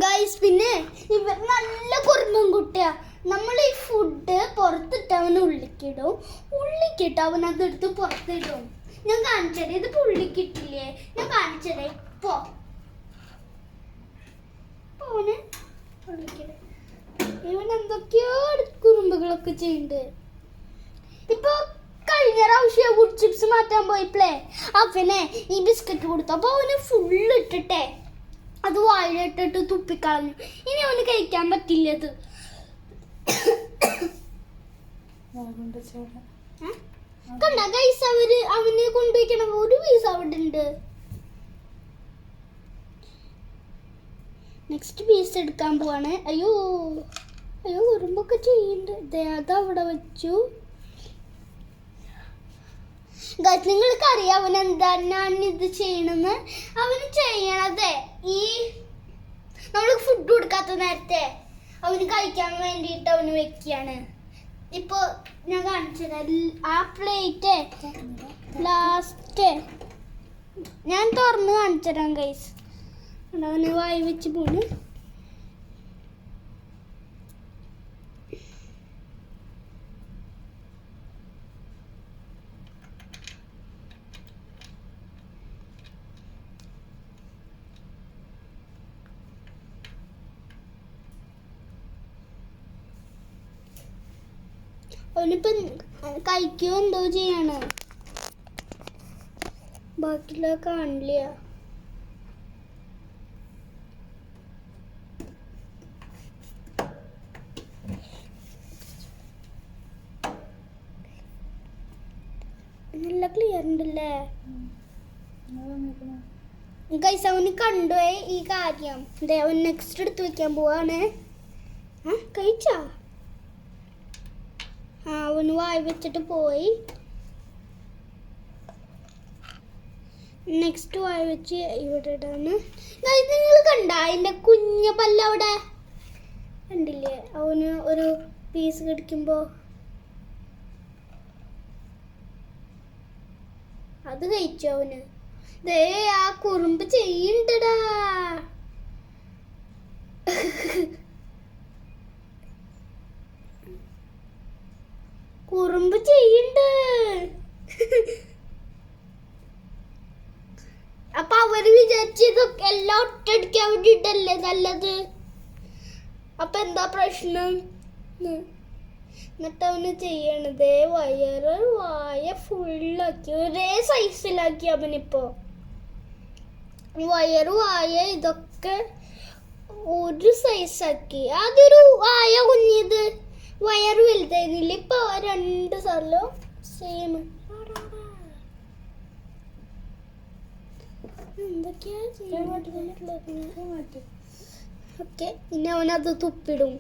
Guys പിന്നെ ഇവർ നല്ല കുറുമ്പൻ കുട്ടിയാ. നമ്മൾ ഈ ഫുഡ് പുറത്തിട്ട് അവന് ഉള്ളിക്കിട്ട് അവൻ അതെടുത്ത് പുറത്തിടും. ഞാൻ കാണിച്ചതേ, ഇത് ഉള്ളിക്കിട്ടില്ലേ, ഞാൻ കാണിച്ചതേ. ഇപ്പൊ ഇവൻ എന്തൊക്കെയോ കുറുമ്പുകളൊക്കെ ചെയ്യുന്നുണ്ട്. ഇപ്പൊ കഴിഞ്ഞ പ്രാവശ്യം വുഡ് ചിപ്സ് മാറ്റാൻ പോയപ്പോഴേ അവനെ ഈ ബിസ്ക്കറ്റ് കൊടുത്തു. അപ്പൊ അവന് ഫുള്ള് ഇട്ടിട്ടേ അത് വായിലിട്ടിട്ട് തുപ്പിക്കളഞ്ഞു. ഇനി അവന് കഴിക്കാൻ പറ്റില്ലത്. കണ്ട ഗൈസ്, അവന് കൊണ്ടുപോയിക്കണ ഒരു പീസ് അവിടെ ഉണ്ട്. നെക്സ്റ്റ് പീസ് എടുക്കാൻ പോവാണ്. അയ്യോ ഉറുമ്പൊക്കെ ചെയ്യുന്നുണ്ട്. അതവിടെ വെച്ചു. ഗൈസ് നിങ്ങൾക്ക് അറിയാം അവൻ എന്താണ് ഇത് ചെയ്യണമെന്ന്. അവന് ചെയ്യണത് ഈ നമ്മൾ ഫുഡ് കൊടുക്കാത്ത നേരത്തെ അവന് കഴിക്കാൻ വേണ്ടിയിട്ട് അവന് വെക്കുകയാണ്. ഇപ്പൊ ഞാൻ കാണിച്ചത് ആ പ്ലേറ്റ് ലാസ്റ്റ് ഞാൻ തുറന്ന് കാണിച്ചു തരാം ഗൈസ്. അവന് വായി വെച്ച് പോണ്. അവനിപ്പം കഴിക്കുകയോ എന്തോ ചെയ്യാണ്. ബാക്കിയുള്ള കാണില്ല. നല്ല ക്ലിയർ ഉണ്ടല്ലേ ഗൈസ്. അവന് കണ്ടുപോയി ഈ കാര്യം. അവൻ നെക്സ്റ്റ് എടുത്ത് വെക്കാൻ പോവാണ്. കഴിച്ചാ അവന് വായി വെച്ചിട്ട് പോയി. നെക്സ്റ്റ് വായി വെച്ച് ഇവിടെ ഇടാണ്. നിങ്ങൾ കണ്ട അതിന്റെ കുഞ്ഞ പല്ല് അവിടെ കണ്ടില്ലേ? അവന് ഒരു പീസ് കടിക്കുമ്പോ അത് കഴിച്ചു അവന്. ദേ ആ കുറുമ്പ് ചെയ്യണ്ടടാ. കുറുമ്പ് ചെയ്യണ്ട്. അപ്പൊ അവര് വിചാരിച്ചതൊക്കെ എല്ലാം ഒറ്റടിക്കാൻ വേണ്ടിട്ടല്ലേ നല്ലത്. അപ്പൊ എന്താ പ്രശ്നം? എന്നിട്ട് അവന് ചെയ്യണത് വയറ് വായ ഫുള്ളാക്കി ഒരേ സൈസിലാക്കി. അവനിപ്പോ വയറ് വായ ഇതൊക്കെ ഒരു സൈസാക്കി. അതൊരു വായ കുഞ്ഞിത് വയറ് വലുതായിരുന്നില്ല. ഇപ്പൊ രണ്ട് സ്ഥലവും സെയിം. എന്തൊക്കെയാ ചെയ്യാൻ പറ്റുന്നത്? ഓക്കെ, ഇനി അവനത് തുപ്പിടും.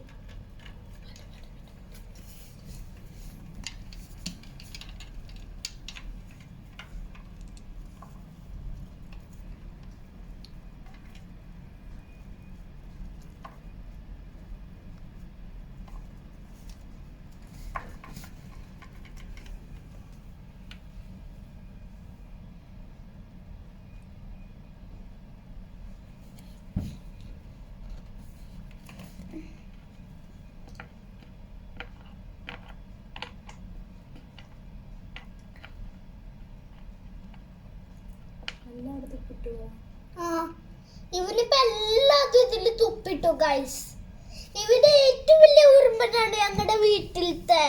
ഇവനിപ്പോ എല്ലാതും ഇതില് തുപ്പിട്ടു ഗൈസ്. ഇവിടെ ഏറ്റവും വലിയ ഉറുമ്പനാണ് ഞങ്ങളുടെ വീട്ടിലത്തെ.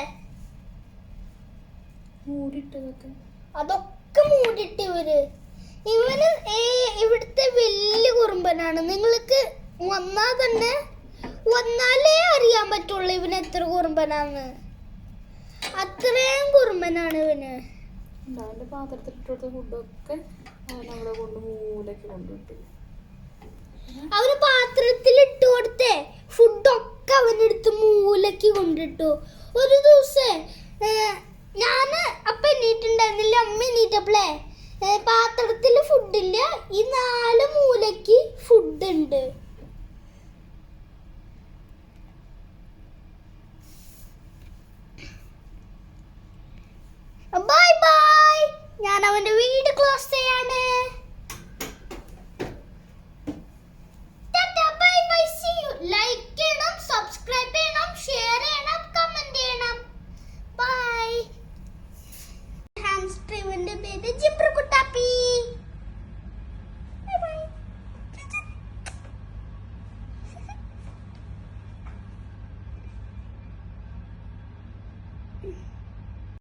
അതൊക്കെ മൂടിട്ട് ഇവന് ഇവിടുത്തെ വലിയ കുറുമ്പനാണ്. നിങ്ങൾക്ക് വന്നാലേ അറിയാൻ പറ്റുള്ളൂ ഇവന് എത്ര കുറുമ്പനാന്ന്. അത്രയും കുറുമ്പനാണ് ഇവന്. അവന്റെ പാത്രത്തിലിട്ട ഫുഡൊക്കെ അവനവിടെ കൊണ്ട് മൂലക്ക് കൊണ്ടുവിട്ടു. അവന് പാത്രത്തിലിട്ട് കൊടുത്തേ ഫുഡൊക്കെ അവനെടുത്ത് മൂലക്ക് കൊണ്ടിട്ടു. ഒരു ദിവസം ഞാന് അപ്പ എണീറ്റുണ്ടായിരുന്നില്ല. അമ്മ എണീറ്റപ്പളേ പാത്രത്തില് ഫുഡില്ല, ഈ 4 മൂലക്ക് ഫുഡ് ഉണ്ട്. Bye bye. ഞാൻ അവന്റെ വീട് ക്ലോസ് ചെയ്യാണ്. Tata bye bye. ഉം.